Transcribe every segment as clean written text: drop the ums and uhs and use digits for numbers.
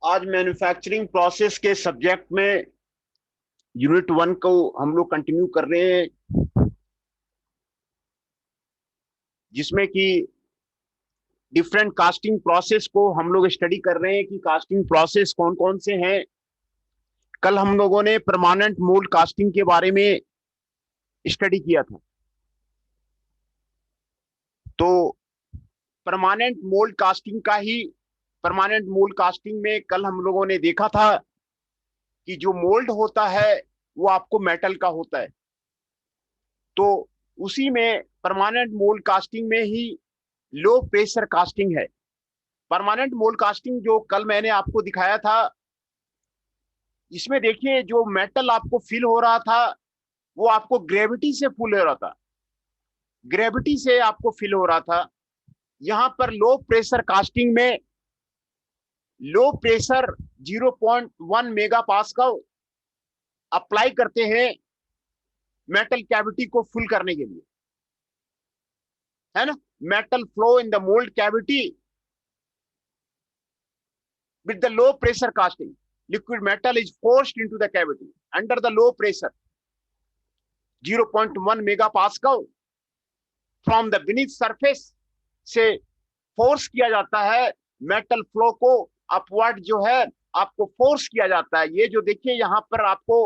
आज manufacturing process के subject में यूनिट 1 को हम लोग कंटिन्यू कर रहे हैं, जिसमें कि डिफरेंट कास्टिंग प्रोसेस को हम लोग स्टडी कर रहे हैं कि कास्टिंग प्रोसेस कौन कौन से हैं। कल हम लोगों ने परमानेंट मोल्ड कास्टिंग के बारे में स्टडी किया था। तो परमानेंट मोल्ड कास्टिंग में कल हम लोगों ने देखा था कि जो मोल्ड होता है वो आपको मेटल का होता है। तो उसी में परमानेंट मोल्ड कास्टिंग में ही लो प्रेशर कास्टिंग है। परमानेंट मोल्ड कास्टिंग जो कल मैंने आपको दिखाया था, इसमें देखिए जो मेटल आपको फिल हो रहा था वो आपको ग्रेविटी से फुल हो रहा था, ग्रेविटी से आपको फिल हो रहा था। यहां पर लो प्रेशर कास्टिंग में low pressure 0.1 mega pascal apply करते हैं मेटल कैविटी को फुल करने के लिए, है ना। Metal flow in the mould cavity with the low pressure casting, liquid metal is forced into the cavity under the low pressure 0.1 megapascal from the beneath surface से force किया जाता है मेटल फ्लो को अपवर्ड, जो है आपको force किया जाता है। ये जो देखिए यहां पर आपको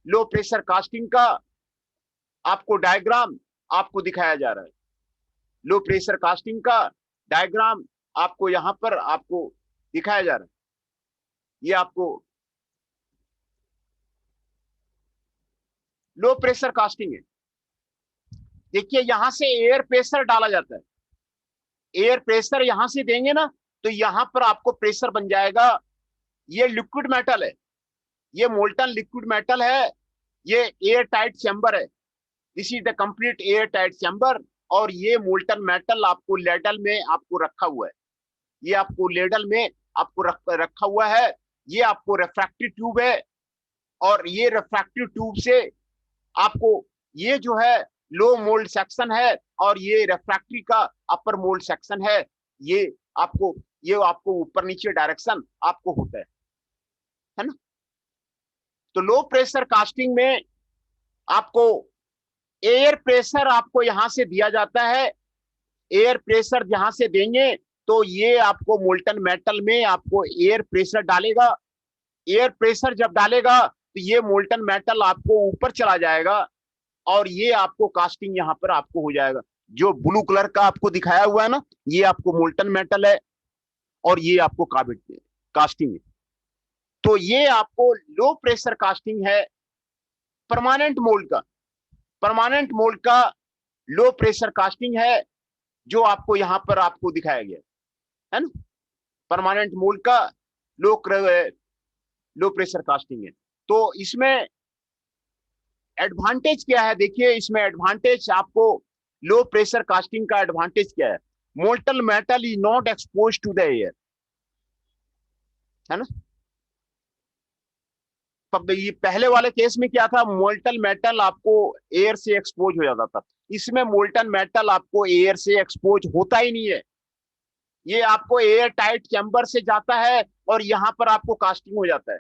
लो प्रेशर कास्टिंग का आपको डायग्राम आपको दिखाया जा रहा है। लो प्रेशर कास्टिंग का डायग्राम आपको यहां पर आपको दिखाया जा रहा है। ये आपको लो प्रेशर कास्टिंग है। देखिए यहां से एयर प्रेशर डाला जाता है, एयर प्रेशर यहां से देंगे ना तो यहां पर आपको प्रेशर बन जाएगा। ये लिक्विड मेटल है, ये मोल्टन लिक्विड मेटल है, ये एयर टाइट चैम्बर है। This is the complete air tight chamber. और ये मोल्टन मेटल आपको लेडल में आपको रखा हुआ है, ये आपको लेडल में आपको रखा हुआ है। ये आपको रिफ्रैक्टिव ट्यूब है, और ये रिफ्रैक्टिव ट्यूब से आपको ये जो है लो मोल्ड सेक्शन है, और ये रिफ्रैक्टरी का अपर मोल्ड सेक्शन है। ये आपको ऊपर नीचे डायरेक्शन आपको होता है ना। तो लो प्रेशर कास्टिंग में आपको एयर प्रेशर आपको यहां से दिया जाता है। एयर प्रेशर यहां से देंगे तो ये आपको मोल्टन मेटल में आपको एयर प्रेशर डालेगा। एयर प्रेशर जब डालेगा तो ये मोल्टन मेटल आपको ऊपर चला जाएगा, और ये आपको कास्टिंग यहां पर आपको हो जाएगा। जो ब्लू कलर का आपको दिखाया हुआ है ना, ये आपको मोल्टन मेटल है, और ये आपको कास्टिंग है। तो ये आपको लो प्रेशर कास्टिंग है परमानेंट मोल्ड का। परमानेंट मोल्ड का लो प्रेशर कास्टिंग है जो आपको यहां पर आपको दिखाया गया है ना। परमानेंट मोल्ड का लो लो प्रेशर कास्टिंग है। तो इसमें एडवांटेज क्या है, देखिए इसमें एडवांटेज आपको लो प्रेशर कास्टिंग का एडवांटेज क्या है। Molten metal is not expose to the air, है ना। ये पहले वाले केस में क्या था, मोल्टन मेटल आपको एयर से एक्सपोज हो जाता था। इसमें मोल्टन मेटल आपको एयर से एक्सपोज होता ही नहीं है। ये आपको एयर टाइट चैम्बर से जाता है और यहां पर आपको कास्टिंग हो जाता है।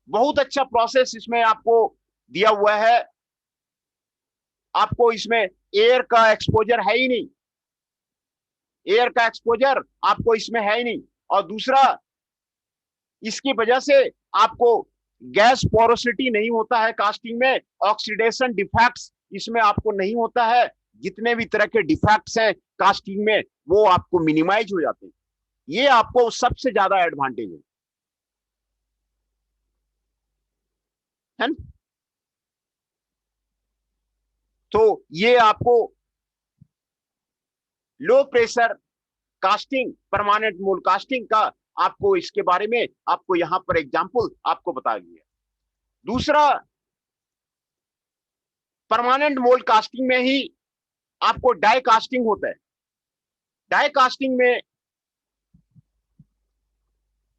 बहुत अच्छा प्रोसेस इसमें आपको दिया हुआ है। आपको इसमें एयर का एक्सपोजर है ही नहीं, एयर का एक्सपोजर आपको इसमें है ही नहीं। और दूसरा, इसकी वजह से आपको गैस पोरोसिटी नहीं होता है कास्टिंग में, ऑक्सीडेशन डिफेक्ट्स इसमें आपको नहीं होता है। जितने भी तरह के डिफेक्ट्स हैं कास्टिंग में वो आपको मिनिमाइज हो जाते हैं। ये आपको सबसे ज्यादा एडवांटेज है ना। तो ये आपको low pressure casting, permanent mould casting का आपको इसके बारे में आपको यहां पर एग्जांपल आपको बता दिया। दूसरा, परमानेंट मोल्ड कास्टिंग में ही आपको डाई कास्टिंग होता है। डाई कास्टिंग में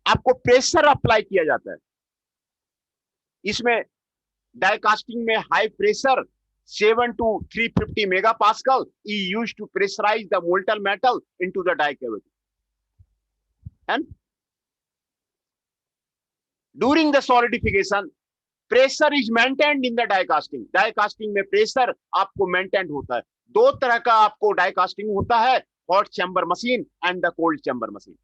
आपको प्रेशर अप्लाई किया जाता है। इसमें डाई कास्टिंग में high pressure 7 to 350 megapascal is used to pressurize the molten metal into the die cavity. And during the solidification pressure is maintained in the die casting. Die casting में pressure आपको maintain होता है। दो तरह का आपको die casting होता है, hot chamber machine and the cold chamber machine.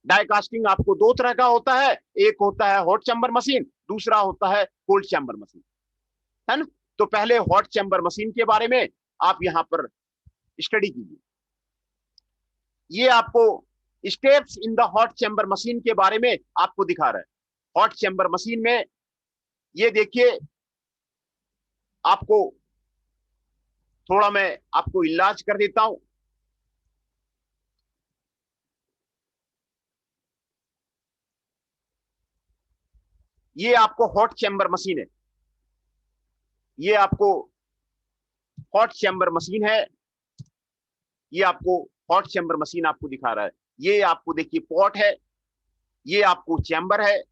Die casting आपको दो तरह का होता है, एक होता है हॉट चैम्बर मशीन, दूसरा होता है कोल्ड चैम्बर मशीन, है ना। तो पहले हॉट चैम्बर मशीन के बारे में आप यहां पर स्टडी कीजिए। ये आपको steps in the hot chamber machine के बारे में आपको दिखा रहा है। हॉट चैम्बर मशीन में ये देखिए, आपको थोड़ा मैं आपको इलाज कर देता हूं। ये आपको हॉट चैम्बर मशीन है, ये आपको हॉट चैम्बर मशीन है, ये आपको हॉट चैम्बर मशीन आपको दिखा रहा है। ये आपको देखिए पॉट है, ये आपको चैम्बर है,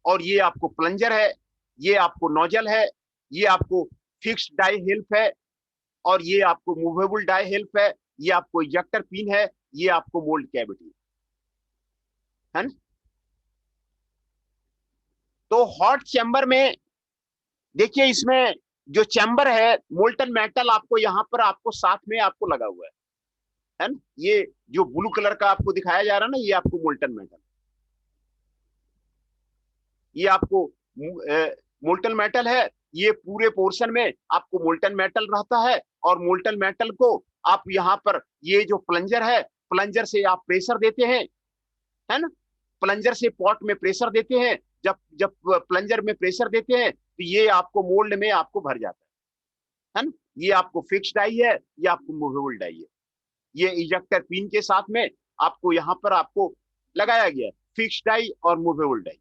और ये आपको प्लंजर है, ये आपको नोजल है, ये आपको फिक्स्ड डाई हेल्प है, और ये आपको मूवेबल डाई हेल्प है, ये आपको इजेक्टर पिन है, ये आपको मोल्ड कैविटी है ना। तो हॉट चैम्बर में देखिए, इसमें जो चैम्बर है मोल्टन मेटल आपको यहां पर आपको साथ में आपको लगा हुआ है ना। ये जो ब्लू कलर का आपको दिखाया जा रहा है ना, ये आपको मोल्टन मेटल, ये आपको मोल्टन मेटल है। ये पूरे पोर्शन में आपको मोल्टन मेटल रहता है, और मोल्टन मेटल को आप यहाँ पर ये जो प्लंजर है, प्लंजर से आप प्रेशर देते हैं, है ना। प्लंजर से पॉट में प्रेशर देते हैं। जब जब प्लंजर में प्रेशर देते हैं तो ये आपको मोल्ड में आपको भर जाता है ना। ये आपको फिक्स्ड डाई है, ये आपको मूवेबल डाई है। ये इजेक्टर पिन के साथ में आपको यहाँ पर आपको लगाया गया है, फिक्स्ड डाई और मूवेबल डाई,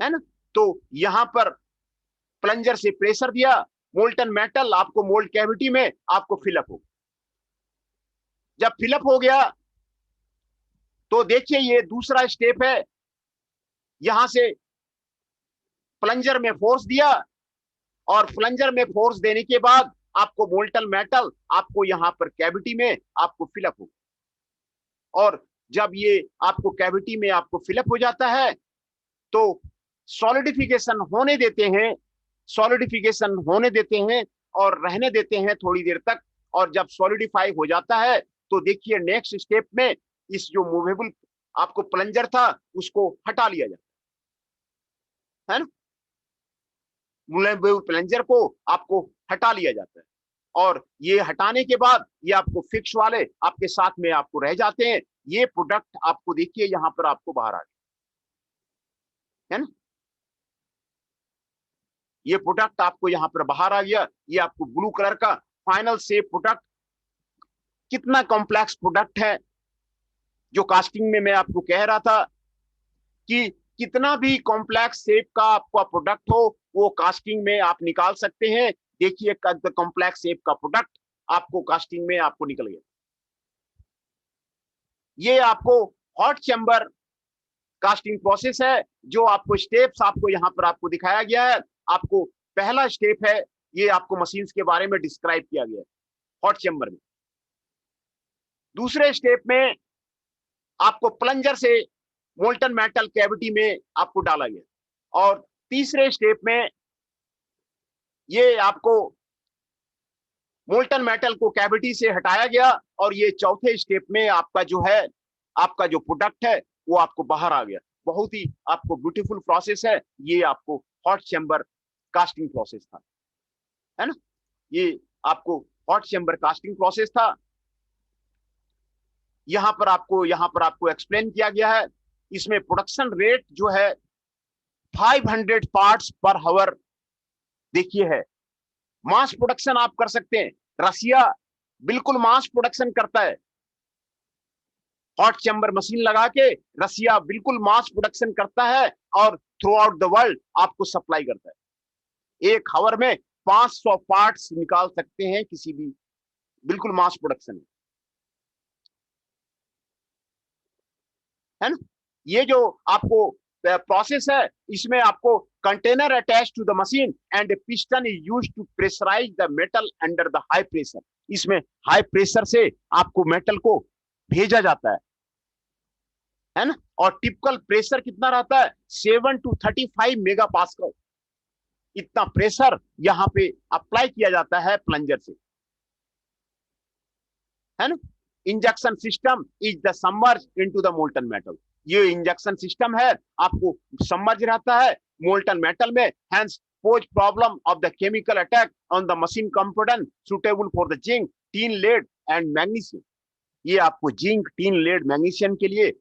है ना। तो यहां पर प्लंजर से प्रेशर दिया, मोल्टन मेटल आपको मोल्ड कैविटी में आपको फिलअप हो। जब फिलअप हो गया तो देखिए, ये दूसरा स्टेप है। यहां से प्लंजर में फोर्स दिया, और प्लंजर में फोर्स देने के बाद आपको मोल्टन मेटल आपको यहां पर कैविटी में आपको फिलअप हो। और जब ये आपको कैविटी में आपको फिलअप हो जाता है तो सॉलिडिफिकेशन होने देते हैं, सॉलिडिफिकेशन होने देते हैं और रहने देते हैं थोड़ी देर तक। और जब सॉलिडिफाई हो जाता है तो देखिए नेक्स्ट स्टेप में इस जो मूवेबल आपको प्लंजर था उसको हटा लिया जाता है ना। मूवेबल प्लंजर को आपको हटा लिया जाता है, और ये हटाने के बाद ये आपको फिक्स वाले आपके साथ में आपको रह जाते हैं। ये प्रोडक्ट आपको देखिए यहां पर आपको बाहर आ गया, है ना। ये प्रोडक्ट आपको यहां पर बाहर आ गया। ये आपको ब्लू कलर का फाइनल शेप प्रोडक्ट, कितना कॉम्प्लेक्स प्रोडक्ट है। जो कास्टिंग में मैं आपको कह रहा था कि कितना भी कॉम्प्लेक्स शेप का आपका प्रोडक्ट हो वो कास्टिंग में आप निकाल सकते हैं। देखिए कॉम्प्लेक्स शेप का प्रोडक्ट आपको कास्टिंग में आपको निकल गया। ये आपको हॉट चैम्बर कास्टिंग प्रोसेस है, जो आपको स्टेप्स आपको यहां पर आपको दिखाया गया है। आपको पहला स्टेप है, ये आपको मशीन्स के बारे में डिस्क्राइब किया गया है हॉट चैम्बर में। दूसरे स्टेप में आपको प्लंजर से मोल्टन मेटल कैविटी में आपको डाला गया, और तीसरे स्टेप में ये आपको मोल्टन मेटल को कैविटी से हटाया गया, और ये चौथे स्टेप में आपका जो है आपका जो प्रोडक्ट है वो आपको बाहर आ गया। बहुत ही आपको ब्यूटीफुल प्रोसेस है। ये आपको हॉट चैम्बर कास्टिंग प्रोसेस था, है ना। ये आपको हॉट चैम्बर कास्टिंग प्रोसेस था। यहां पर आपको एक्सप्लेन किया गया है। इसमें प्रोडक्शन रेट जो है 500 पार्ट्स पर हावर देखिए है। मास प्रोडक्शन आप कर सकते हैं। रसिया बिल्कुल मास प्रोडक्शन करता है। हॉट चैम्बर मशीन लगा के रसिया बिल्कुल मास प्रोडक्शन करता है, और थ्रू आउट द वर्ल्ड आपको सप्लाई करता है। एक हावर में 500 पार्ट्स निकाल सकते हैं किसी भी, बिल्कुल मास प्रोडक्शन है ना। ये जो आपको प्रोसेस है, इसमें आपको container attach to the machine and piston is used to pressurise the metal under the high pressure. इसमें हाई प्रेशर से आपको मेटल को भेजा जाता है, है ना। और टिपिकल प्रेशर कितना रहता है, 7 to 35 मेगा पास्कल। इतना प्रेशर यहां पे अप्लाई किया जाता है प्लंजर से, है ना। Injection system is the submerge into the molten metal. ये इंजेक्शन सिस्टम है, आपको सबमर्ज रहता है मोल्टन मेटल में, hence pose problem of the chemical attack on the machine component suitable for the zinc, tin, lead and magnesium. ये आपको zinc, tin, lead, magnesium के लिए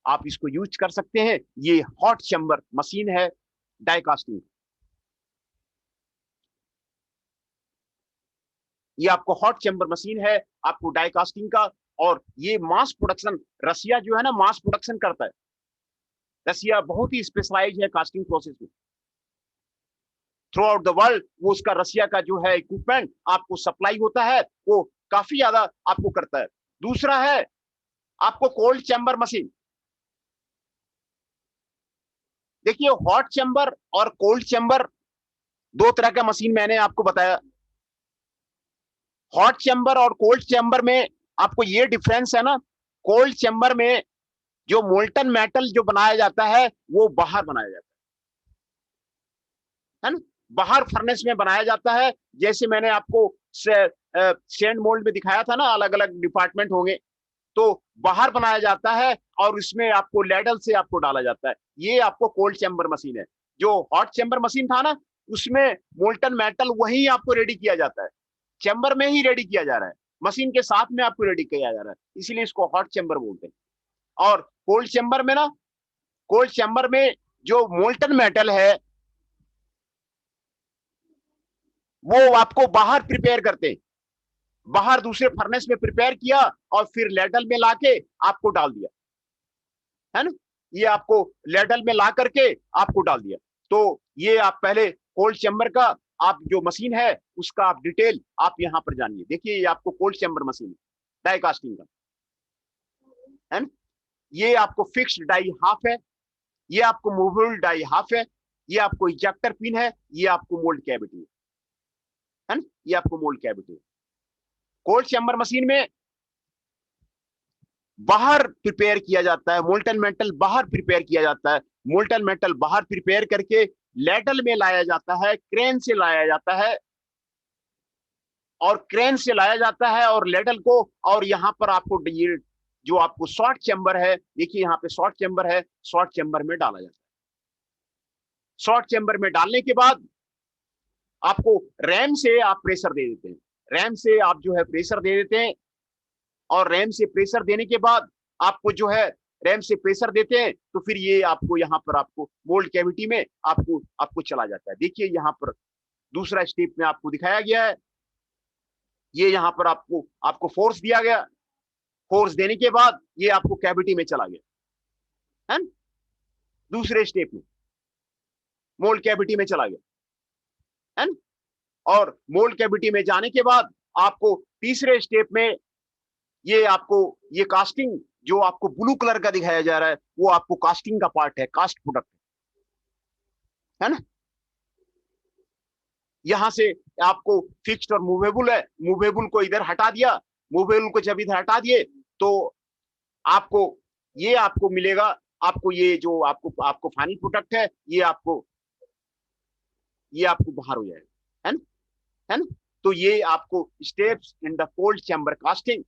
आप इसको यूज कर सकते हैं। ये हॉट चैम्बर मशीन है डाई कास्टिंग। ये आपको हॉट चैम्बर मशीन है आपको डाई कास्टिंग का। और ये मास प्रोडक्शन, रसिया जो है ना मास प्रोडक्शन करता है। रसिया बहुत ही स्पेशलाइज है कास्टिंग प्रोसेस में। थ्रू आउट द वर्ल्ड वो उसका रसिया का जो है इक्विपमेंट आपको सप्लाई होता है, वो काफी ज्यादा आपको करता है। दूसरा है आपको कोल्ड चैम्बर मशीन। देखिए हॉट चैम्बर और कोल्ड चैम्बर दो तरह का मशीन मैंने आपको बताया। हॉट चैम्बर और कोल्ड चैम्बर में आपको ये डिफरेंस है ना, कोल्ड चैम्बर में जो मोल्टन मेटल जो बनाया जाता है वो बाहर बनाया जाता है ना, बाहर फर्नेस में बनाया जाता है। जैसे मैंने आपको सैंड मोल्ड में दिखाया था ना, अलग अलग डिपार्टमेंट होंगे, तो बाहर बनाया जाता है और इसमें आपको लेडल से आपको डाला जाता है। ये आपको कोल्ड चैम्बर मशीन है। जो हॉट चैम्बर मशीन था ना, उसमें मोल्टन मेटल वही आपको रेडी किया जाता है, चैम्बर में ही रेडी किया जा रहा है, मशीन के साथ में आपको रेडी किया जा रहा है, इसीलिए इसको हॉट चैम्बर बोलते हैं। और कोल्ड चैम्बर में ना, कोल्ड चैम्बर में जो मोल्टन मेटल है वो आपको बाहर प्रिपेयर करते हैं, बाहर दूसरे फर्नेस में प्रिपेयर किया और फिर लेडल में लाके आपको डाल दिया, है ना। ये आपको लेडल में ला करके आपको डाल दिया। तो ये आप पहले कोल्ड चैम्बर का आप जो मशीन है उसका आप डिटेल आप यहाँ पर जानिए। देखिए ये आपको कोल्ड चैम्बर मशीन है डाई कास्टिंग का, है ना। ये आपको फिक्स्ड डाई हाफ है, ये आपको मूवेबल डाई हाफ है, ये आपको इजेक्टर पिन है, ये आपको मोल्ड कैविटी है ना, ये आपको मोल्ड कैविटी है। कोल्ड चैम्बर मशीन में बाहर प्रिपेयर किया जाता है मोल्टन मेटल, बाहर प्रिपेयर किया जाता है मोल्टन मेटल, बाहर प्रिपेयर करके लेडल में लाया जाता है, क्रेन से लाया जाता है, और क्रेन से लाया जाता है और लेडल को, और यहाँ पर आपको ये जो आपको शॉर्ट चैम्बर है, देखिए यहाँ पे शॉर्ट चैम्बर है, शॉर्ट चैम्बर में डाला जाता है। शॉर्ट चैम्बर में डालने के बाद आपको रैम से आप प्रेशर दे देते हैं, रैम से आप जो है प्रेशर दे देते हैं, और रैम से प्रेशर देने के बाद आपको जो है रैम से प्रेशर देते हैं, तो फिर ये आपको यहाँ पर आपको मोल्ड कैविटी में आपको आपको चला जाता है। देखिए यहाँ पर दूसरा स्टेप में आपको दिखाया गया है, ये यहाँ पर आपको आपको फोर्स दिया गया, फोर्स देने के बाद ये आपको कैविटी में चला गया, है ना। दूसरे स्टेप में मोल्ड कैविटी में चला गया, है ना। और मोल्ड कैविटी में जाने के बाद आपको तीसरे स्टेप में ये आपको ये कास्टिंग जो आपको ब्लू कलर का दिखाया जा रहा है वो आपको कास्टिंग का पार्ट है, कास्ट प्रोडक्ट है ना। यहां से आपको फिक्स्ड और मूवेबल है, मूवेबल को इधर हटा दिया, मूवेबल को जब इधर हटा दिए तो आपको ये आपको मिलेगा, आपको ये जो आपको आपको फाइनल प्रोडक्ट है ये आपको बाहर हो जाएगा, है ना, है ना। तो ये आपको steps in the cold chamber casting,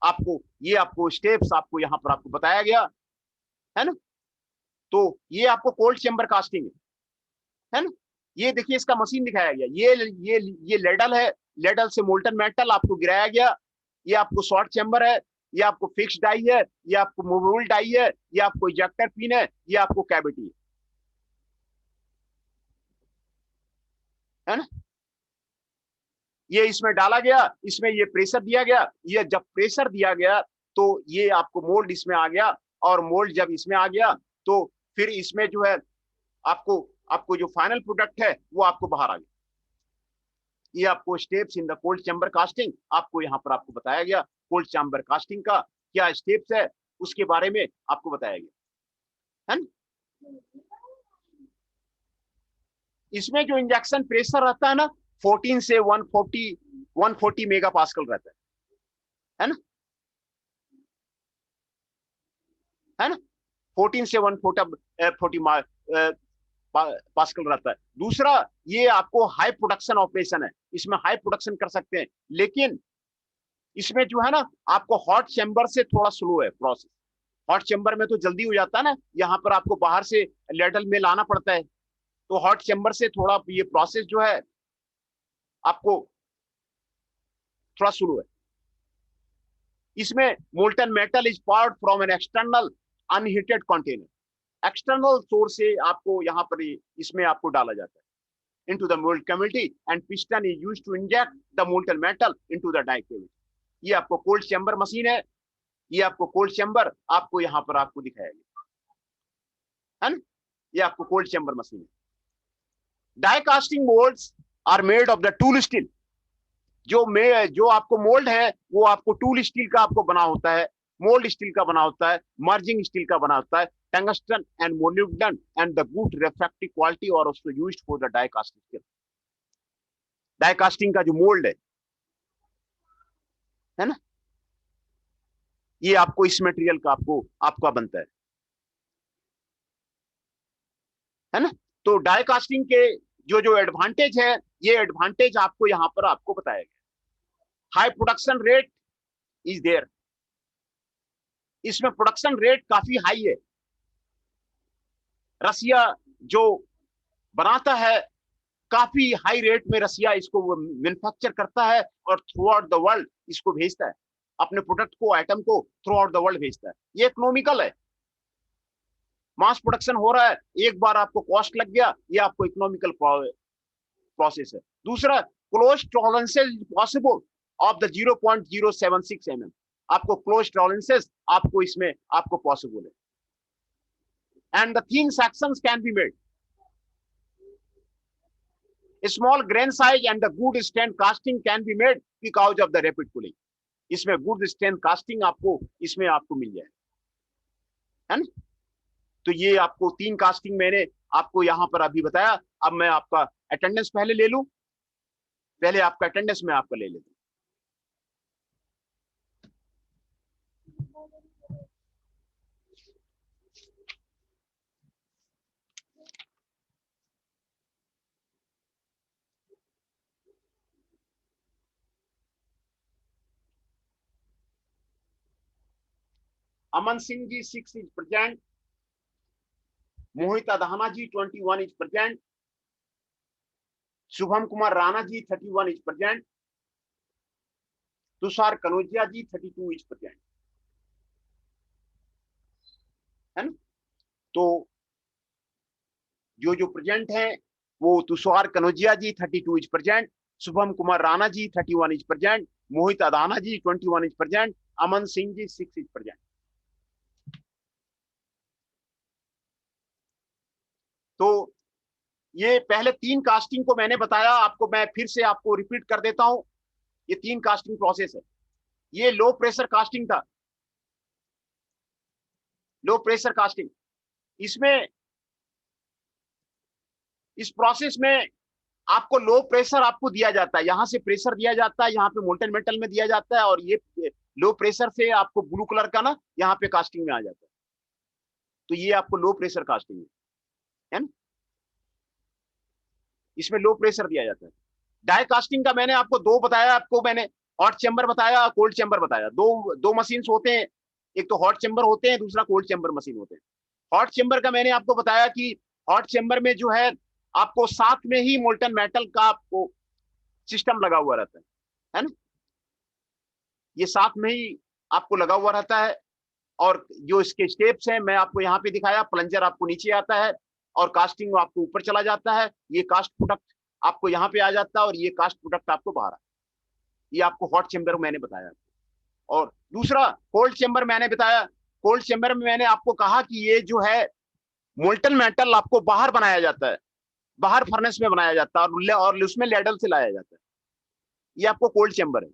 आपको ये आपको स्टेप्स आपको यहाँ पर आपको बताया गया, है ना। तो ये आपको कोल्ड चैम्बर कास्टिंग है ना। ये देखिए इसका मशीन दिखाया गया, ये लेडल है, लेडल से मोल्टन मेटल आपको गिराया गया, ये आपको शॉर्ट चैम्बर है, ये आपको फिक्स्ड डाई है, ये आपको मूवेबल डाई है, ये आपको इजेक्टर पिन है, ये आपको कैविटी है ना। ये इसमें डाला गया, इसमें ये प्रेशर दिया गया, ये जब प्रेशर दिया गया तो ये आपको मोल्ड इसमें आ गया, और मोल्ड जब इसमें आ गया तो फिर इसमें जो है आपको आपको जो फाइनल प्रोडक्ट है वो आपको बाहर आ गया। ये आपको steps in the cold chamber casting आपको यहाँ पर आपको बताया गया, कोल्ड चैम्बर कास्टिंग का क्या स्टेप्स है उसके बारे में आपको बताया गया, है ना। इसमें जो इंजेक्शन प्रेशर रहता है ना 14 से 140 मेगा पास्कल रहता है ना, है ना। 14 से 140 पास्कल रहता है। दूसरा, ये आपको हाई प्रोडक्शन ऑपरेशन है, इसमें हाई प्रोडक्शन कर सकते हैं, लेकिन इसमें जो है ना आपको हॉट चैम्बर से थोड़ा स्लो है प्रोसेस। हॉट चैम्बर में तो जल्दी हो जाता है ना, यहाँ पर आपको बाहर से लेडल में लाना पड़ता है, तो हॉट चैम्बर से थोड़ा ये प्रोसेस जो है आपको थोड़ा स्लो है। इसमें molten metal is powered from an external unheated container. External source से आपको यहाँ पर इसमें आपको डाला जाता है into the mold cavity and piston is used to inject the molten metal into the die cavity। ये आपको कोल्ड चैम्बर मशीन है, ये आपको कोल्ड चैम्बर आपको यहाँ पर आपको दिखाया गया है ना, ये आपको कोल्ड चैम्बर मशीन है। Die casting moulds are made of the tool steel. जो आपको मोल्ड है वो आपको टूल स्टील का आपको बना होता है, मोल्ड स्टील का बना होता है, मर्जिंग स्टील का बना होता है। Tungsten and molybdenum and the good refractive quality और also used for the die casting steel. Die casting का जो मोल्ड है ना, ये आपको इस मटेरियल का आपका बनता है ना। तो डाई कास्टिंग के जो एडवांटेज है, ये एडवांटेज आपको यहाँ पर आपको बताया गया। High production rate is there, इसमें प्रोडक्शन रेट काफी हाई है। रसिया जो बनाता है काफी हाई रेट में रसिया इसको मैन्युफैक्चर करता है और थ्रू आउट द वर्ल्ड इसको भेजता है, अपने प्रोडक्ट को, आइटम को थ्रू आउट द वर्ल्ड भेजता है। ये इकोनॉमिकल है, मास प्रोडक्शन हो रहा है, एक बार आपको कॉस्ट लग गया, ये आपको इकोनॉमिकल प्रोसेस है। दूसरा, close tolerances possible of the 0.076 mm। आपको क्लोज टॉलरेंसेस आपको इसमें आपको पॉसिबल है। And the thin sections can be made. Small grain size and the good strength casting can be made because of the rapid cooling. इसमें good strength casting आपको इसमें आपको मिल जाए, है ना। तो ये आपको 3 कास्टिंग मैंने आपको यहाँ पर अभी बताया। अब मैं आपका अटेंडेंस पहले ले लूं, पहले आपका अटेंडेंस मैं आपका ले लेता हूं। Aman Singh ji 6 is present, Mohit Adhana ji 21 is present, Shubham Kumar Rana ji 31 is present, Tushar Kanaujia ji 32 is present, है ना। तो जो प्रेजेंट है वो Tushar Kanaujia ji 32 is present, Shubham Kumar Rana ji 31 is present, Mohit Adhana ji 21 is present, Aman Singh ji 6 is present. तो ये पहले 3 कास्टिंग को मैंने बताया आपको, मैं फिर से आपको रिपीट कर देता हूं। ये 3 कास्टिंग प्रोसेस है। ये लो प्रेशर कास्टिंग था, लो प्रेशर कास्टिंग। इसमें इस प्रोसेस में आपको लो प्रेशर आपको दिया जाता है, यहां से प्रेशर दिया जाता है, यहाँ पे मोल्टन मेटल में दिया जाता है, और ये लो प्रेशर से आपको ब्लू कलर का ना यहाँ पे कास्टिंग में आ जाता है। तो ये आपको लो प्रेशर कास्टिंग है ना, इसमें लो प्रेशर दिया जाता है। डाई कास्टिंग का मैंने आपको 2 बताया, आपको मैंने हॉट चैम्बर बताया, कोल्ड चैम्बर बताया। दो मशीन होते हैं, एक तो हॉट चैम्बर होते हैं, दूसरा कोल्ड चैम्बर मशीन होते हैं। हॉट चैम्बर का मैंने आपको बताया कि हॉट चैम्बर में जो है आपको साथ में ही मोल्टन मेटल का आपको सिस्टम लगा हुआ रहता है ना, ये साथ में ही आपको लगा हुआ रहता है। और जो इसके स्टेप्स हैं मैं आपको यहाँ पे दिखाया, प्लंजर आपको नीचे आता है और कास्टिंग आपको ऊपर चला जाता है, ये कास्ट प्रोडक्ट आपको यहाँ पे आ जाता है और ये कास्ट प्रोडक्ट आपको बाहर आता है। ये आपको हॉट चैम्बर मैंने बताया। और दूसरा कोल्ड चैम्बर मैंने बताया, कोल्ड चैम्बर में मैंने आपको कहा कि ये जो है मोल्टन मेटल आपको बाहर बनाया जाता है, बाहर फर्नेस में बनाया जाता है और उसमें लेडल से लाया जाता है। ये आपको कोल्ड चैम्बर है।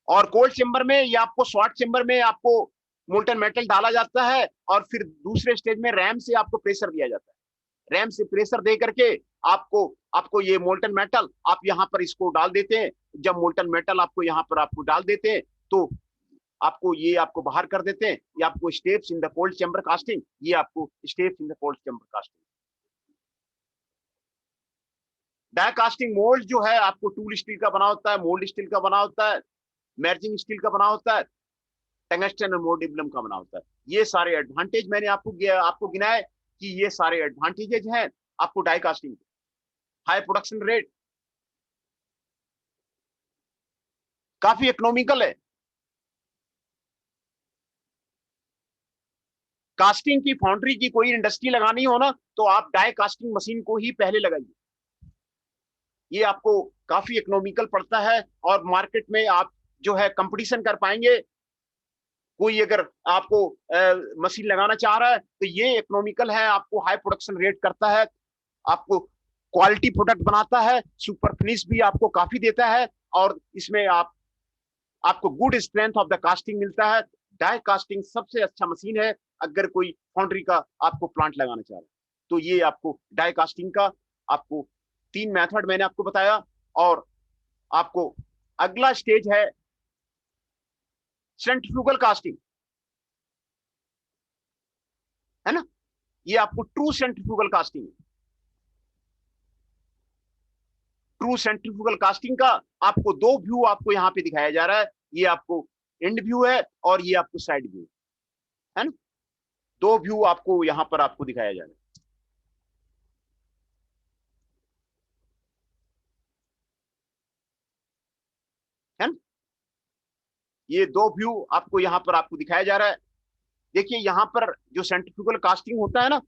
और कोल्ड चैम्बर में ये आपको शॉर्ट चैम्बर में आपको मोल्टन मेटल डाला जाता है और फिर दूसरे स्टेज में रैम से आपको प्रेशर दिया जाता है। रैम से प्रेशर दे करके आपको ये मोल्टन मेटल आप यहाँ पर इसको डाल देते हैं। जब मोल्टन मेटल आपको यहाँ पर आपको डाल देते हैं तो आपको ये आपको बाहर कर देते हैं। ये आपको steps in the cold chamber casting, ये आपको steps in the cold chamber casting. Die casting mould जो है आपको टूल स्टील का बना होता है, मोल्ड स्टील का बना होता है, मैर्जिंग स्टील का बना होता है, टंगस्टन और मोलिब्डेनम का बना होता है। ये सारे एडवांटेज मैंने आपको गिनाए कि ये सारे एडवांटेजेज हैं आपको die casting. High production rate, काफी इकोनॉमिकल है। कास्टिंग की फाउंड्री की कोई इंडस्ट्री लगानी हो ना, तो आप डाई कास्टिंग मशीन को ही पहले लगाइए। ये आपको काफी इकोनॉमिकल पड़ता है और मार्केट में आप जो है कंपटीशन कर पाएंगे। कोई अगर आपको मशीन लगाना चाह रहा है तो ये इकोनॉमिकल है, आपको हाई प्रोडक्शन रेट करता है, आपको क्वालिटी प्रोडक्ट बनाता है, सुपर फिनिश भी आपको काफी देता है, और इसमें आपको good strength of the casting मिलता है। डाई कास्टिंग सबसे अच्छा मशीन है अगर कोई फाउंड्री का आपको प्लांट लगाना चाह रहा है। तो ये आपको डाई कास्टिंग का आपको 3 मेथड मैंने आपको बताया। और आपको अगला स्टेज है सेंट्रीफ्यूगल कास्टिंग, है ना। ये आपको ट्रू सेंट्रीफ्यूगल कास्टिंग है। ट्रू सेंट्रीफ्यूगल कास्टिंग का आपको 2 व्यू आपको यहां पे दिखाया जा रहा है। ये आपको एंड व्यू है और ये आपको साइड व्यू है ना। 2 व्यू आपको यहां पर आपको दिखाया जा रहा है ना। ये 2 व्यू आपको यहां पर आपको दिखाया जा रहा है। देखिए यहां पर जो सेंट्रीफ्यूगल कास्टिंग होता है ना,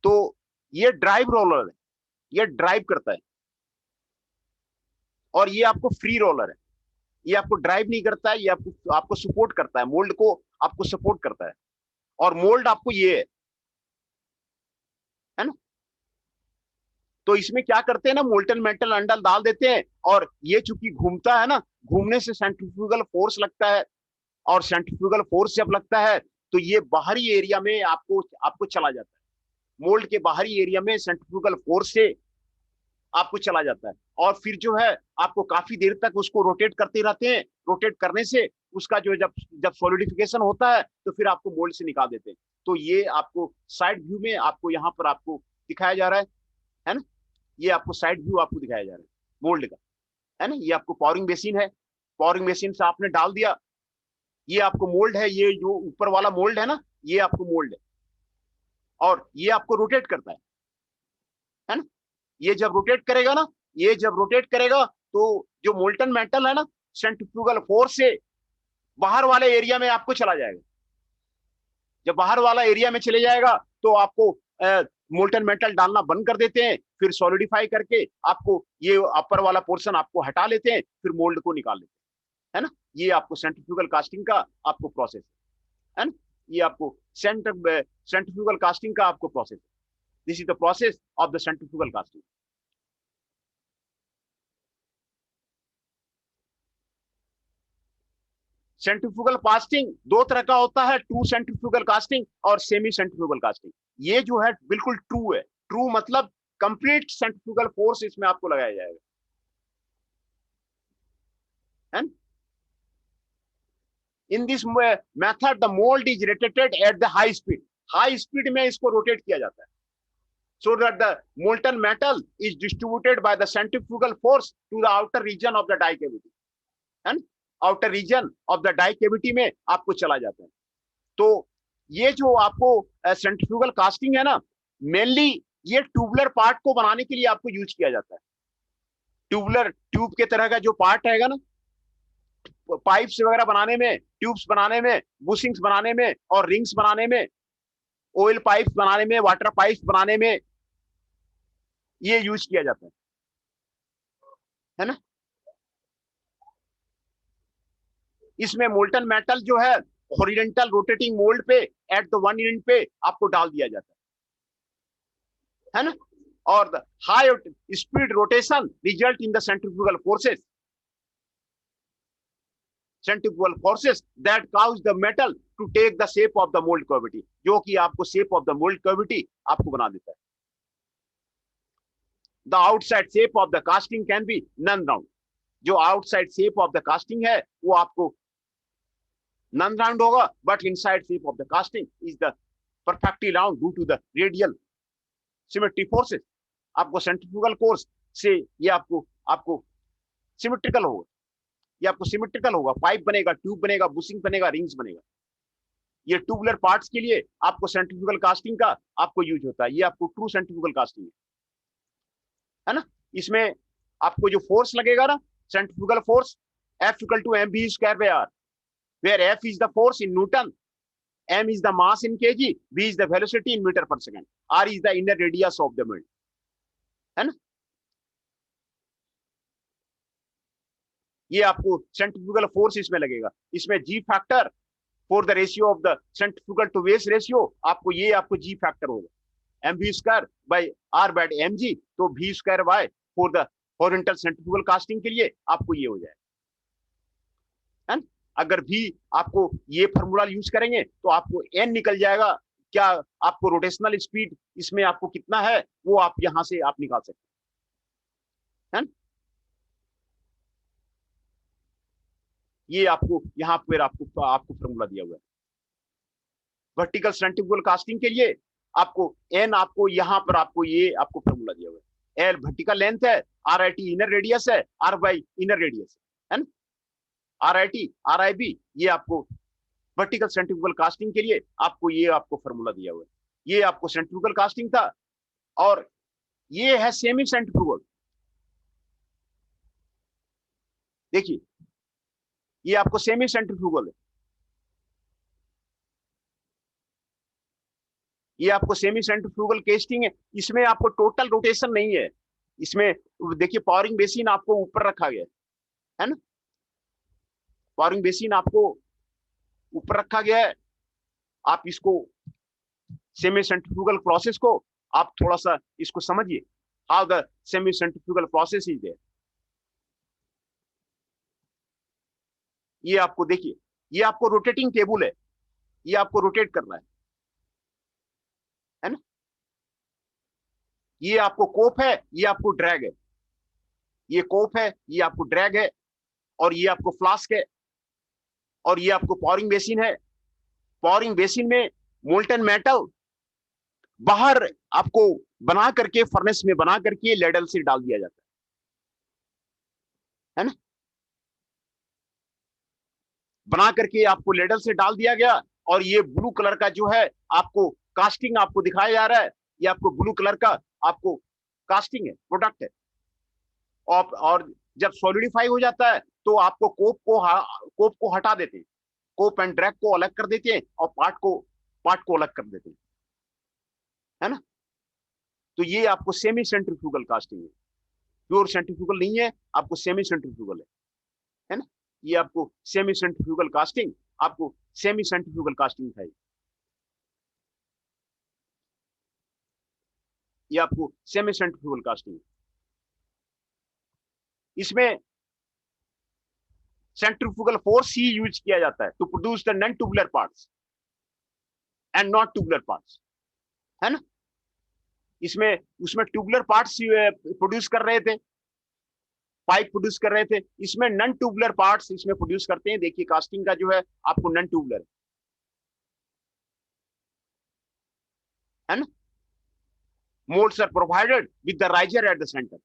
तो ये ड्राइव रोलर है, ये ड्राइव करता है, और ये आपको फ्री रोलर है। ये आपको ड्राइव नहीं करता है, ये आपको सपोर्ट करता है, मोल्ड को आपको सपोर्ट करता है। और मोल्ड आपको ये है ना। तो इसमें क्या करते हैं ना, मोल्टन मेटल अंडर डाल देते हैं, और ये चूंकि घूमता है ना, घूमने से सेंट्रीफ्यूगल फोर्स लगता है, और सेंट्रीफ्यूगल फोर्स जब लगता है तो ये बाहरी एरिया में आपको आपको चला जाता है। मोल्ड के बाहरी एरिया में सेंट्रीफ्यूगल फोर्स से आपको चला जाता है, और फिर जो है आपको काफी देर तक उसको रोटेट करते रहते हैं। रोटेट करने से उसका जो जब जब सॉलिडिफिकेशन होता है तो फिर आपको मोल्ड से निकाल देते हैं। तो ये आपको साइड व्यू में आपको यहाँ पर आपको दिखाया जा रहा है ना। ये आपको साइड व्यू आपको दिखाया जा रहा है मोल्ड का, है ना। ये आपको पावरिंग बेसिन है, पावरिंग बेसिन से आपने डाल दिया, ये आपको मोल्ड है, ये जो ऊपर वाला मोल्ड है ना, ये आपको मोल्ड है, और ये आपको रोटेट करता है ना। ये जब रोटेट करेगा ना, ये जब रोटेट करेगा तो जो मोल्टन मेटल है ना, सेंट्रीफ्यूगल फोर्स से बाहर वाले एरिया में आपको चला जाएगा। जब बाहर वाला एरिया में चले जाएगा तो आपको मोल्टन मेटल डालना बंद कर देते हैं, फिर सॉलिडिफाई करके आपको ये अपर वाला पोर्शन आपको हटा लेते हैं, फिर मोल्ड को निकाल लेते हैं, है ना। ये आपको सेंट्रीफ्यूगल कास्टिंग का आपको प्रोसेस है ना। ये आपको सेंट्रीफ्यूगल कास्टिंग का आपको प्रोसेस है। This is the process of the centrifugal casting. Centrifugal casting 2 तरह का होता है, ट्रू सेंट्रीफ्यूगल कास्टिंग और सेमी सेंट्रीफ्यूगल कास्टिंग। ये जो है बिल्कुल ट्रू है। ट्रू मतलब कंप्लीट सेंट्रीफ्यूगल फोर्स इसमें आपको लगाया जाएगा, है। In this method the mould is rotated at the high speed. High speed में इसको रोटेट किया जाता है, so that the molten metal is distributed by the centrifugal force to the outer region of the die cavity, and outer region of the die cavity में आपको चला जाता है। तो ये जो आपको सेंट्रीफ्यूगल कास्टिंग है ना, मेनली ये ट्यूबुलर पार्ट को बनाने के लिए आपको यूज किया जाता है। ट्यूबुलर ट्यूब के तरह का जो पार्ट रहेगा ना, पाइप्स वगैरह बनाने में, ट्यूब्स बनाने में, बुशिंग्स बनाने में, और रिंग्स बनाने में, ऑयल पाइप्स बनाने में, वाटर पाइप्स बनाने में ये यूज किया जाता है ना। इसमें मोल्टन मेटल जो है हॉरिजॉन्टल रोटेटिंग मोल्ड पे एट द वन एंड पे आपको डाल दिया जाता है ना। और high speed rotation result in the centrifugal forces that cause the metal to take the shape of the mould cavity, जो कि आपको shape of the mould cavity आपको बना देता है। The outside shape of the casting can be non round. जो outside shape of the casting है वो आपको नॉन राउंड होगा, but inside shape of the casting is the perfectly round due to the radial symmetry forces. आपको centrifugal force से ये आपको आपको सिमेट्रिकल होगा, ये आपको सिमेट्रिकल होगा, पाइप बनेगा, ट्यूब बनेगा, बुशिंग बनेगा, रिंग्स बनेगा। ये ट्यूबुलर पार्ट्स के लिए आपको सेंट्रीफ्यूगल कास्टिंग का आपको यूज होता है। ये आपको ट्रू सेंट्रीफ्यूगल कास्टिंग है ना। इसमें आपको जो फोर्स लगेगा ना, centrifugal force F equal to m v square by r, where F is the force in newton, M is the mass in kg, V is the velocity in meter per second, R is the inner radius of the mold, है ना। ये आपको centrifugal force इसमें लगेगा। इसमें G factor for the ratio of the centrifugal to weight ratio, आपको ये आपको G फैक्टर होगा mv square by r by mg, तो v square by for the horizontal centrifugal casting के लिए आपको ये हो जाएगा, है ना। अगर भी आपको ये फॉर्मूला यूज करेंगे तो आपको n निकल जाएगा। क्या आपको रोटेशनल स्पीड इसमें आपको कितना है वो आप यहां से आप निकाल सकते हैं। ये आपको यहाँ पर आपको आपको फॉर्मूला दिया हुआ है। वर्टिकल सेंट्रीफ्यूगल कास्टिंग के लिए आपको n, आपको यहाँ पर आपको ये आपको फॉर्मूला दिया हुआ है। l वर्टिकल लेंथ है, RIT इनर रेडियस है, R बाई इनर रेडियस है ना। RIT RIB ये आपको वर्टिकल सेंट्रीफ्यूगल कास्टिंग के लिए आपको ये आपको फॉर्मूला दिया हुआ है। ये आपको सेंट्रीफ्यूगल कास्टिंग था, और ये है सेमी सेंट्रीफ्यूगल। देखिए ये आपको सेमी सेंट्रीफ्यूगल है, ये आपको सेमी सेंट्रीफ्यूगल केस्टिंग है। इसमें आपको टोटल रोटेशन नहीं है, इसमें देखिए पावरिंग बेसिन आपको ऊपर रखा गया है ना, पावरिंग बेसिन आपको ऊपर रखा गया है। आप इसको सेमी सेंट्रीफ्यूगल प्रोसेस को आप थोड़ा सा इसको समझिए, how the semi centrifugal process is there. ये आपको देखिए, ये आपको रोटेटिंग टेबल है, ये आपको रोटेट करना है ना। ये आपको कोप है, ये आपको ड्रैग है, ये कोप है, ये आपको ड्रैग है, और ये आपको फ्लास्क है, और ये आपको पावरिंग बेसिन है। पावरिंग बेसिन में मोल्टन मेटल बाहर आपको बना करके फर्नेस में बना करके लेडल से डाल दिया जाता है ना। बना करके आपको लेडल से डाल दिया गया, और ये ब्लू कलर का जो है आपको कास्टिंग आपको दिखाया जा रहा है, ये आपको ब्लू कलर का आपको कास्टिंग है, प्रोडक्ट है। और जब सॉलिडिफाई हो जाता है तो आपको कोप को हटा देते हैं, कोप एंड ड्रैग को अलग कर देते हैं, और पार्ट को अलग कर देते हैं, है ना। तो ये आपको सेमी सेंट्रीफ्यूगल कास्टिंग है, प्योर सेंट्रीफ्यूगल नहीं है, आपको सेमी सेंट्रीफ्यूगल है ना। ये आपको सेमी सेंट्रीफ्यूगल कास्टिंग, आपको सेमी सेंट्रीफ्यूगल कास्टिंग है, ये आपको सेमी सेंट्रीफ्यूगल कास्टिंग। इसमें सेंट्रीफ्यूगल फोर्स ही यूज किया जाता है to produce the non tubular parts and not tubular parts, है ना। इसमें उसमें ट्यूबुलर पार्ट्स प्रोड्यूस कर रहे थे, पाइप प्रोड्यूस कर रहे थे। इसमें नॉन ट्यूबुलर पार्ट्स इसमें प्रोड्यूस करते हैं। देखिए कास्टिंग का जो है आपको नॉन ट्यूबुलर है ना। molds are provided with the riser at the center.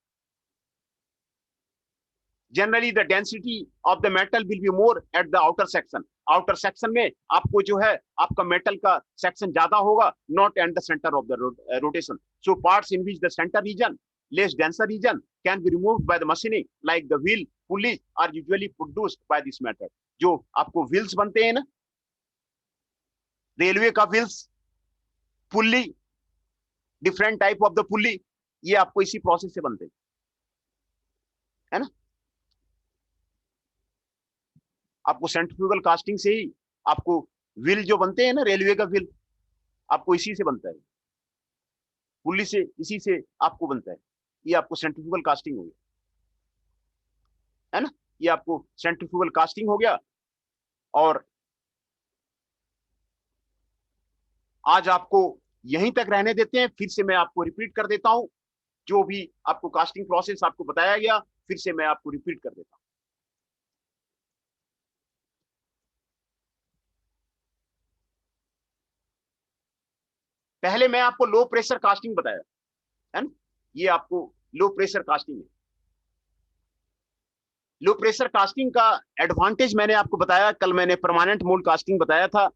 Generally the density of the metal will be more at the outer section. outer section में आपको जो है आपका metal का section ज्यादा होगा, not at the center of the rotation. So parts in which the center region, less denser region, can be removed by the machining, like the wheel pulleys are usually produced by this method. जो आपको wheels बनते हैं ना, railway का wheels, pulley, different type of the pulley, ये आपको इसी process से बनते हैं, है ना। आपको सेंट्रीफ्यूगल कास्टिंग से ही आपको व्हील जो बनते हैं ना, रेलवे का व्हील, आपको इसी से बनता है, पुल्ली से, इसी से आपको बनता है। ये आपको सेंट्रीफ्यूगल कास्टिंग हो गया, है ना। ये आपको सेंट्रीफ्यूगल कास्टिंग हो गया। और आज आपको यहीं तक रहने देते हैं, फिर से मैं आपको रिपीट कर देता हूं, जो भी आपको कास्टिंग प्रोसेस आपको बताया गया, फिर से मैं आपको रिपीट कर देता हूं। पहले मैं आपको लो प्रेशर कास्टिंग बताया है ना, ये आपको लो प्रेशर कास्टिंग है। लो प्रेशर कास्टिंग का एडवांटेज मैंने आपको बताया, कल मैंने परमानेंट मोल्ड कास्टिंग बताया था,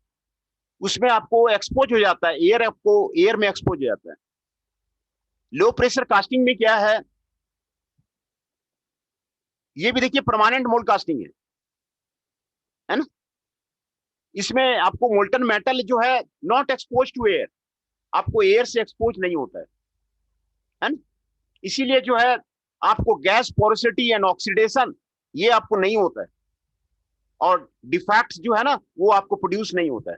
उसमें आपको एक्सपोज हो जाता है एयर, आपको एयर में एक्सपोज हो जाता है। लो प्रेशर कास्टिंग में क्या है, ये भी देखिए परमानेंट मोल्ड कास्टिंग है ना, इसमें आपको मोल्टन मेटल जो है नॉट एक्सपोज टू एयर, आपको एयर से एक्सपोज नहीं होता है ना, इसीलिए जो है आपको गैस पोरोसिटी एंड ऑक्सीडेशन ये आपको नहीं होता है, और डिफेक्ट्स जो है ना वो आपको प्रोड्यूस नहीं होता है,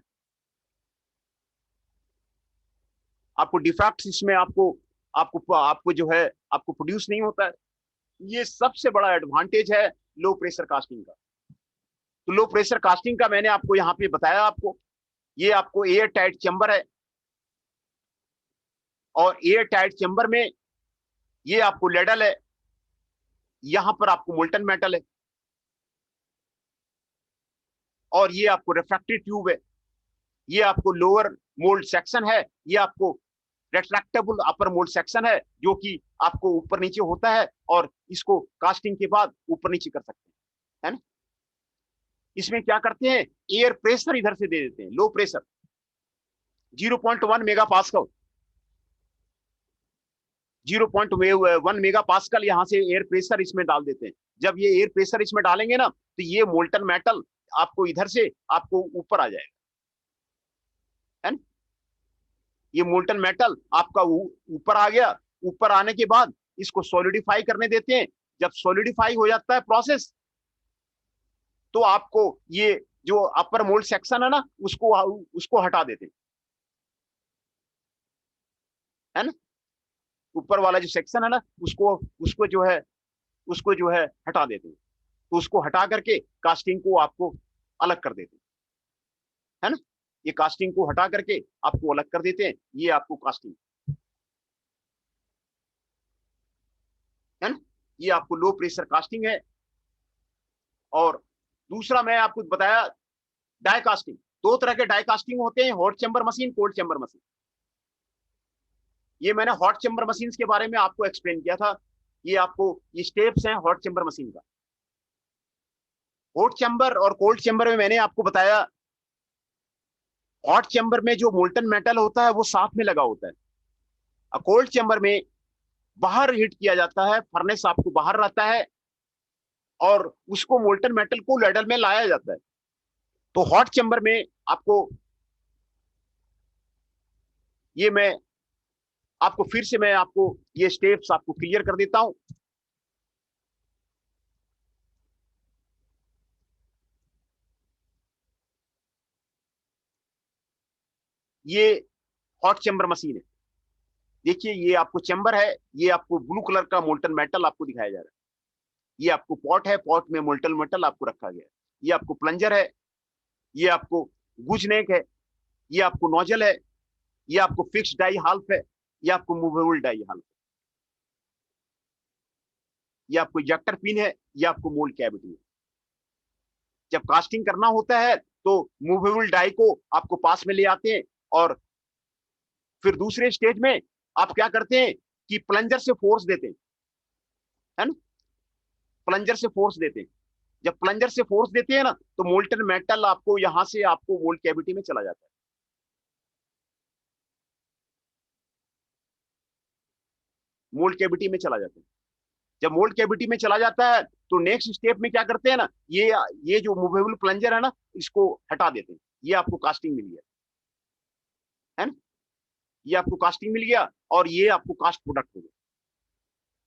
आपको डिफेक्ट्स इसमें आपको आपको आपको जो है आपको प्रोड्यूस नहीं होता है। ये सबसे बड़ा एडवांटेज है लो प्रेशर कास्टिंग का। तो लो प्रेशर कास्टिंग का मैंने आपको यहाँ पे बताया, आपको ये आपको एयर टाइट चैम्बर है, और एयर टाइट चैम्बर में ये आपको लेडल है, यहां पर आपको मोल्टन मेटल है, और ये आपको रिफ्रैक्टरी ट्यूब है, ये आपको लोअर मोल्ड सेक्शन है, ये आपको रेट्रैक्टेबल अपर मोल्ड सेक्शन है जो कि आपको ऊपर नीचे होता है, और इसको कास्टिंग के बाद ऊपर नीचे कर सकते हैं, है ना। इसमें क्या करते हैं, एयर प्रेशर इधर से दे देते हैं, low pressure 0.1 mega pascal, 0.1 mega pascal यहां से एयर प्रेशर इसमें डाल देते हैं। जब ये एयर प्रेशर इसमें डालेंगे ना तो ये मोल्टन मेटल आपको इधर से आपको ऊपर आ जाएगा, है ना। ये मोल्टन मेटल आपका ऊपर आ गया, ऊपर आने के बाद इसको सॉलिडिफाई करने देते हैं। जब सॉलिडिफाई हो जाता है प्रोसेस, तो आपको ये जो अपर मोल्ड सेक्शन है ना उसको उसको हटा देते हैं, है ना। ऊपर वाला जो सेक्शन है ना उसको उसको जो है उसको जो है हटा देते हैं, तो उसको हटा करके कास्टिंग को आपको अलग कर देते हैं, है ना। ये कास्टिंग को हटा करके आपको अलग कर देते हैं, ये आपको कास्टिंग, है ना, ये आपको लो प्रेशर कास्टिंग है। और दूसरा मैं आपको बताया डाई कास्टिंग, दो तरह के डाई कास्टिंग होते हैं, hot chamber machine, cold chamber machine. ये मैंने हॉट चैम्बर मशीन के बारे में आपको एक्सप्लेन किया था, ये आपको ये स्टेप्स हैं हॉट चैम्बर मशीन का। हॉट चैम्बर और कोल्ड चैम्बर में मैंने आपको बताया, हॉट चैम्बर में जो मोल्टन मेटल होता है वो साथ में लगा होता है, कोल्ड चैम्बर में बाहर हीट किया जाता है, फर्नेस आपको बाहर रहता है, और उसको मोल्टन मेटल को लेडल में लाया जाता है। तो हॉट चैम्बर में आपको ये मैं आपको फिर से मैं आपको ये स्टेप्स आपको क्लियर कर देता हूं। ये हॉट चैम्बर मशीन है, देखिए ये आपको चैम्बर है, ये आपको ब्लू कलर का मोल्टन मेटल आपको दिखाया जा रहा है, ये आपको पॉट है, पॉट में मोल्टन मेटल आपको रखा गया है, ये आपको प्लंजर है, ये आपको गुजनेक है, ये आपको नोजल है, ये आपको फिक्स डाई हाल्फ है, ये आपको मूवेबल डाई हाल्फ है, ये आपको इजेक्टर पिन है, ये आपको मोल्ड कैविटी है। जब कास्टिंग करना होता है तो मूवेबल डाई को आपको पास में ले आते हैं, और फिर दूसरे स्टेज में आप क्या करते हैं कि प्लंजर से फोर्स देते हैं, है ना, प्लंजर से फोर्स देते हैं। जब प्लंजर से फोर्स देते हैं ना तो मोल्टन मेटल आपको यहां से आपको मोल्ड कैविटी में चला जाता है, मोल्ड कैविटी में चला जाता है। जब मोल्ड कैविटी में चला जाता है तो नेक्स्ट स्टेप में क्या करते हैं ना, ये जो मूवेबल प्लंजर है ना इसको हटा देते हैं, ये आपको कास्टिंग मिल गया, है ना, ये आपको कास्टिंग मिल गया, और ये आपको कास्ट प्रोडक्ट हो गया।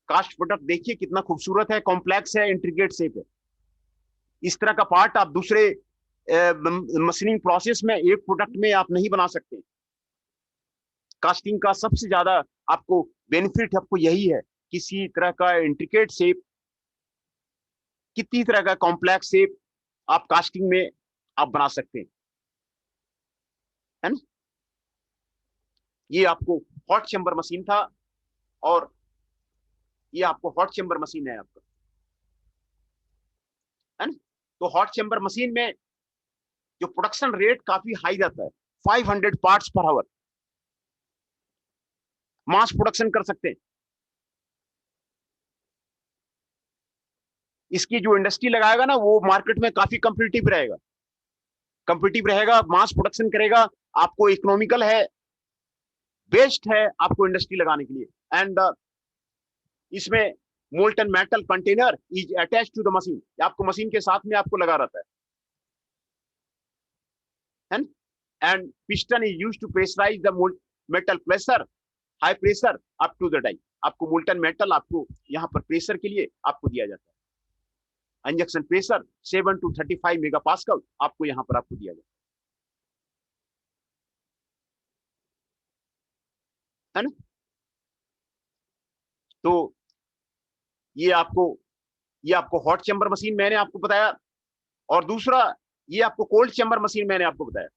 कास्ट प्रोडक्ट देखिए कितना खूबसूरत है, कॉम्प्लेक्स है, इंट्रिकेट शेप है। इस तरह का पार्ट आप दूसरे मशीनिंग प्रोसेस में एक प्रोडक्ट में आप नहीं बना सकते। कास्टिंग का सबसे ज्यादा आपको बेनिफिट आपको यही है, किसी तरह का इंट्रिकेट शेप, कितनी तरह का कॉम्प्लेक्स शेप आप कास्टिंग में आप बना सकते हैं, है ना। ये आपको हॉट चैम्बर मशीन था, और ये आपको हॉट चैम्बर मशीन है आपका, है ना। तो हॉट चैम्बर मशीन में जो प्रोडक्शन रेट काफी हाई रहता है, 500 parts per hour, mass production कर सकते हैं। इसकी जो इंडस्ट्री लगाएगा ना वो मार्केट में काफी कंपिटिटिव रहेगा, मास प्रोडक्शन करेगा, आपको इकोनॉमिकल है, बेस्ट है आपको इंडस्ट्री लगाने के लिए। एंड इसमें molten metal container is attach to the machine, आपको मशीन के साथ में आपको लगा रहता है। And piston is used to pressurise the metal pressure high pressure up to the die, आपको मोल्टन मेटल आपको यहाँ पर प्रेशर के लिए आपको दिया जाता है। Injection pressure 7 to 35 mega pascal आपको यहाँ पर आपको दिया जाता है ना। तो ये आपको हॉट चैम्बर मशीन मैंने आपको बताया, और दूसरा ये आपको कोल्ड चैम्बर मशीन मैंने आपको बताया।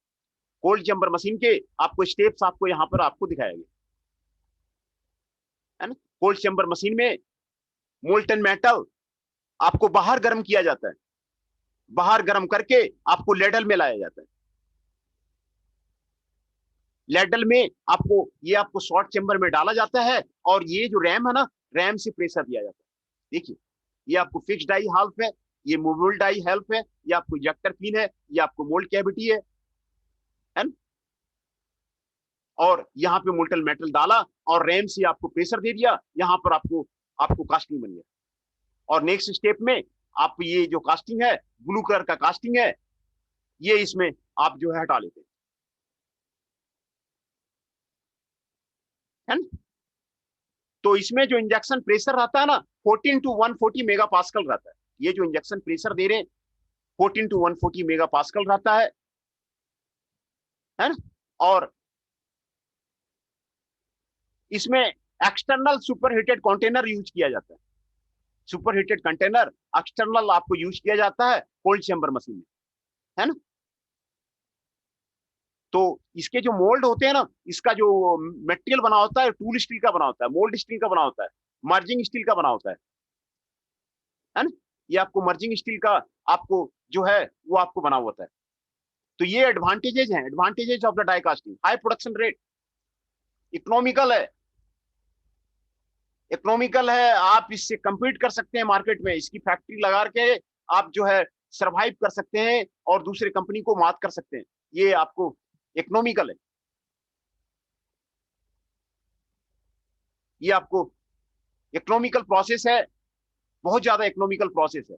कोल्ड चैम्बर मशीन के आपको स्टेप्स आपको यहाँ पर आपको दिखाया गया है ना। कोल्ड चैम्बर मशीन में मोल्टन मेटल आपको बाहर गर्म किया जाता है, बाहर गर्म करके आपको लेडल में लाया जाता है। लेडल में आपको शॉर्ट चैम्बर में डाला जाता है, और ये जो रैम है ना, रैम से प्रेशर दिया जाता है। देखिए ये आपको फिक्स डाई हेल्प है, ये मूवेबल डाई हेल्प है, ये आपको इंजेक्टर पिन है, ये आपको मोल्ड कैविटी है ना? और यहाँ पे मोल्टन मेटल डाला और रैम से आपको प्रेशर दे दिया, यहाँ पर आपको आपको कास्टिंग बन गया। और नेक्स्ट स्टेप में आप ये जो कास्टिंग है, ब्लू कलर का कास्टिंग है, ये इसमें आप जो है हटा लेते हैं। तो इसमें जो इंजेक्शन प्रेशर रहता है ना 14 to 140 मेगा पास्कल रहता है। ये जो इंजेक्शन प्रेशर दे रहे हैं 14 to 140 मेगा पास्कल रहता है ना। और इसमें external super heated container use किया जाता है। सुपर हीटेड कंटेनर एक्सटर्नल आपको यूज किया जाता है कोल्ड चैम्बर मशीन में, है ना। तो इसके जो मोल्ड होते हैं ना, इसका जो मटेरियल बना होता है टूल स्टील का बना होता है, मोल्ड स्टील का बना होता है, मर्जिंग स्टील का बना होता है ना। ये आपको मर्जिंग स्टील का आपको जो है वो आपको बना होता है। तो ये एडवांटेजेस हैं, advantages of the die casting. High production rate, economical है, इकोनॉमिकल है, आप इससे compete कर सकते हैं मार्केट में, इसकी फैक्ट्री लगा के आप जो है सरवाइव कर सकते हैं और दूसरे कंपनी को मात कर सकते हैं। ये आपको इकोनॉमिकल है, ये आपको इकोनॉमिकल प्रोसेस है, बहुत ज्यादा इकोनॉमिकल प्रोसेस है।